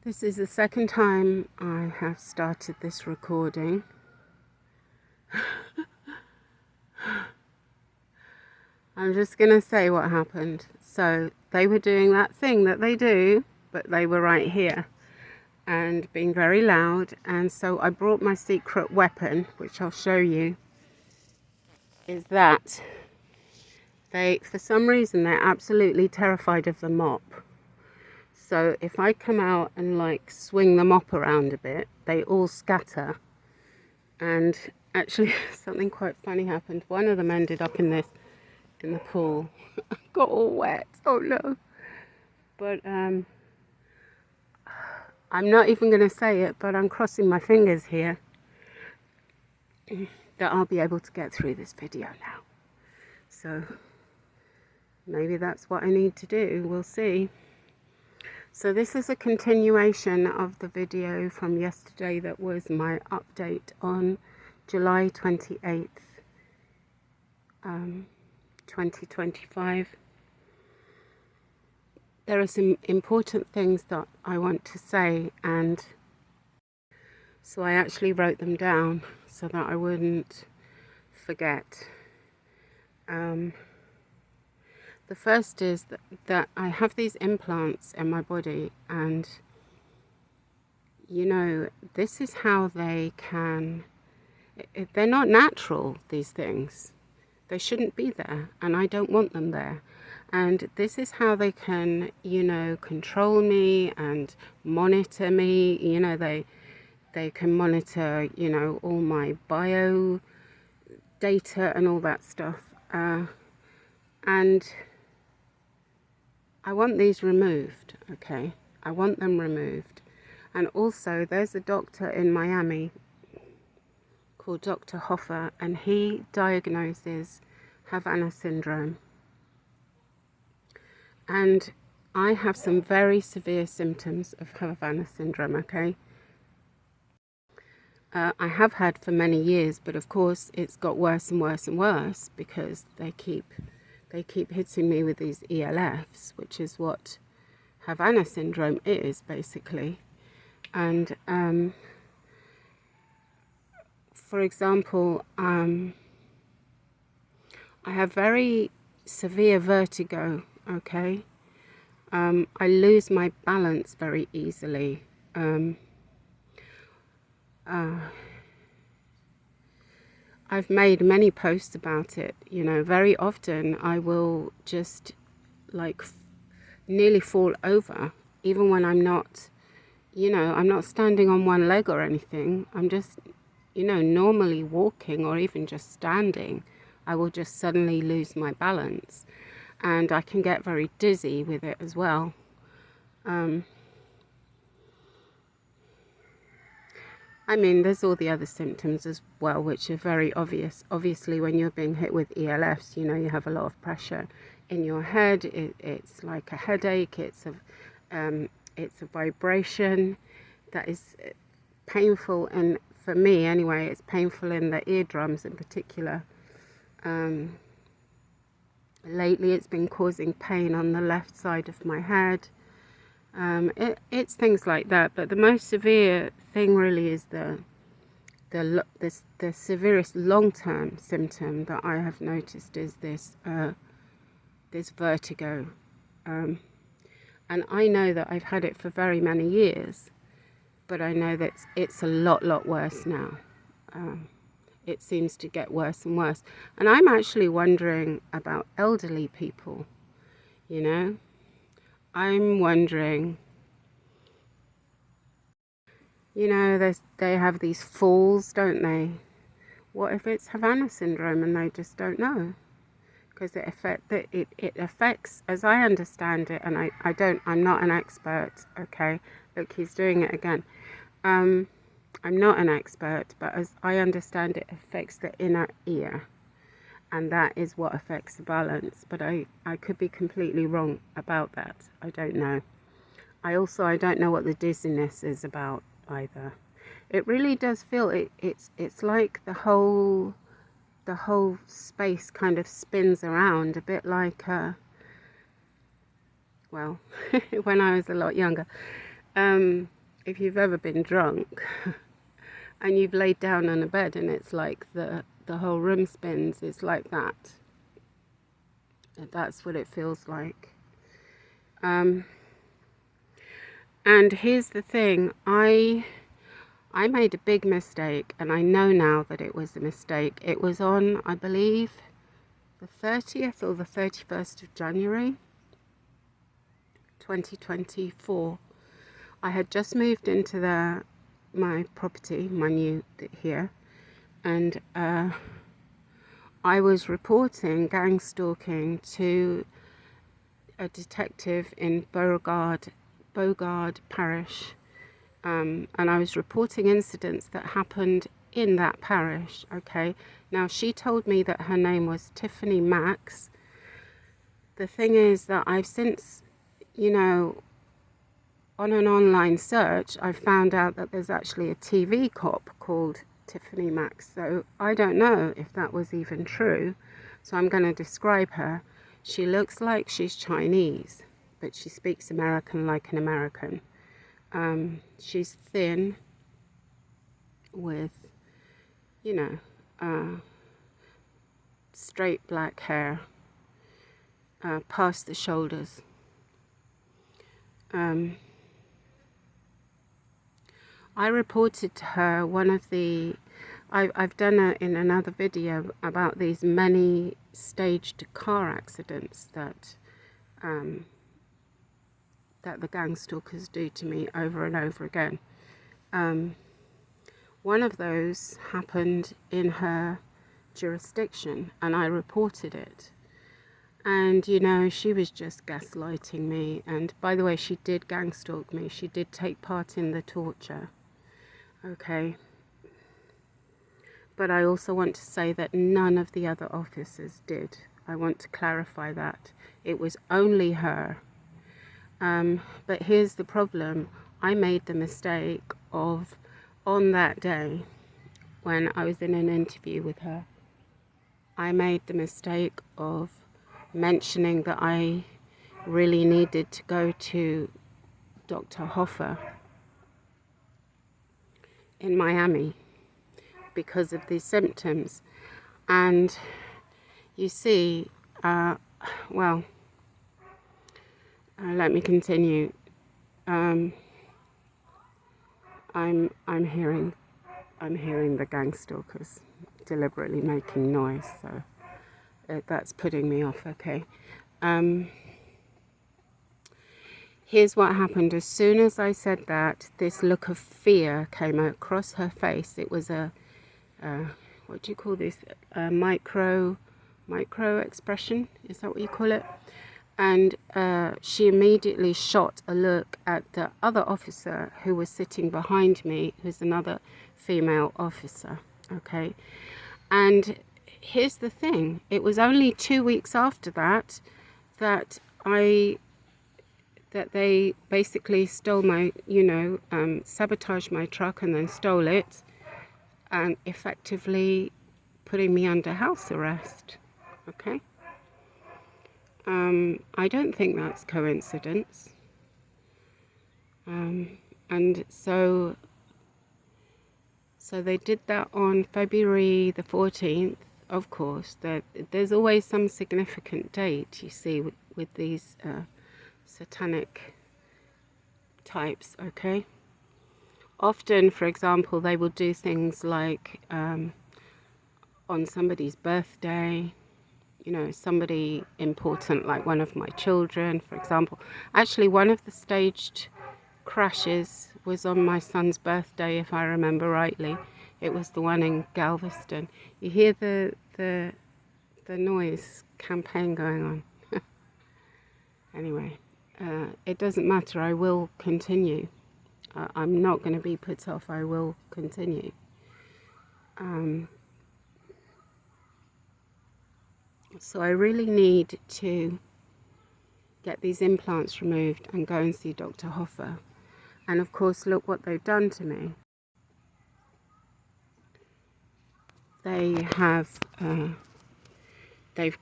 This is the second time I have started this recording. I'm just going to say what happened. So they were doing that thing that they do, but they were right here and being very loud. And so I brought my secret weapon, which I'll show you, is that for some reason, they're absolutely terrified of the mop. So if I come out and like swing the mop around a bit, they all scatter. And actually something quite funny happened. One of them ended up in the pool. Got all wet. Oh no. But I'm not even going to say it, but I'm crossing my fingers here that I'll be able to get through this video now. So maybe that's what I need to do. We'll see. So this is a continuation of the video from yesterday that was my update on July 28th, 2025. There are some important things that I want to say, and so I actually wrote them down so that I wouldn't forget. The first is that I have these implants in my body, and you know, this is how they can, they're not natural, these things. They shouldn't be there, and I don't want them there. And this is how they can, you know, control me and monitor me. You know, they can monitor, you know, all my bio data and all that stuff. And I want these removed, okay? I want them removed. And also, there's a doctor in Miami called Dr. Hoffer, and he diagnoses Havana syndrome. And I have some very severe symptoms of Havana syndrome, okay? I have had for many years, but of course it's got worse and worse and worse because they keep hitting me with these ELFs, which is what Havana syndrome is basically. And for example, I have very severe vertigo, okay? I lose my balance very easily. I've made many posts about it, you know. Very often I will just like nearly fall over, even when I'm not, you know, I'm not standing on one leg or anything. I'm just, you know, normally walking or even just standing. I will just suddenly lose my balance, and I can get very dizzy with it as well. I mean, there's all the other symptoms as well, which are very obvious. Obviously, when you're being hit with ELFs, you know, you have a lot of pressure in your head. It's like a headache. It's a vibration that is painful, and for me anyway, it's painful in the eardrums in particular. Lately, it's been causing pain on the left side of my head. It's things like that, but the most severe thing really is the severest long-term symptom that I have noticed is this vertigo, and I know that I've had it for very many years, but I know that it's a lot worse now. It seems to get worse and worse, and I'm actually wondering about elderly people, you know. I'm wondering, you know, they have these falls, don't they? What if it's Havana syndrome and they just don't know? Because it affects, as I understand it, and I'm not an expert, okay? Look, he's doing it again. I'm not an expert, but as I understand it, affects the inner ear. And that is what affects the balance. But I could be completely wrong about that. I don't know. I don't know what the dizziness is about either. It really does feel, it's like the whole space kind of spins around, a bit like, well, when I was a lot younger. if you've ever been drunk and you've laid down on a bed and it's like the whole room spins, it's like that. That's what it feels like. And here's the thing, I made a big mistake, and I know now that it was a mistake. It was on, I believe, the 30th or the 31st of January 2024. I had just moved into my property, my new here, and I was reporting gang stalking to a detective in Beauregard Parish, and I was reporting incidents that happened in that parish. Okay, now she told me that her name was Tiffany Max. The thing is that I've since, on an online search, I found out that there's actually a TV cop called Tiffany Max. So I don't know if that was even true. So I'm going to describe her. She looks like she's Chinese, but she speaks American like an American. She's thin with, straight black hair, past the shoulders. I reported to her one of the, I've done it in another video about these many staged car accidents that the gang stalkers do to me over and over again. One of those happened in her jurisdiction, and I reported it. And, she was just gaslighting me. And by the way, she did gang stalk me. She did take part in the torture. Okay. But I also want to say that none of the other officers did. I want to clarify that. It was only her. But here's the problem. I made the mistake of, on that day, when I was in an interview with her, I made the mistake of mentioning that I really needed to go to Dr. Hoffa in Miami because of these symptoms. And you see, let me continue. I'm hearing the gang stalkers deliberately making noise, so that's putting me off. Okay. Here's what happened. As soon as I said that, this look of fear came across her face. It was a what do you call this? A micro expression? Is that what you call it? And she immediately shot a look at the other officer who was sitting behind me, who's another female officer. Okay. And here's the thing. It was only 2 weeks after that that they basically stole my, sabotaged my truck and then stole it, and effectively putting me under house arrest. Okay. I don't think that's coincidence. And so they did that on February the 14th. Of course, there's always some significant date, you see, with these satanic types. Okay. Often, for example, they will do things like on somebody's birthday, somebody important like one of my children, for example. Actually, one of the staged crashes was on my son's birthday, if I remember rightly. It was the one in Galveston. You hear the noise campaign going on. Anyway, it doesn't matter. I will continue. I'm not going to be put off. I will continue. So I really need to get these implants removed and go and see Dr. Hoffa. And of course, look what they've done to me. They've ground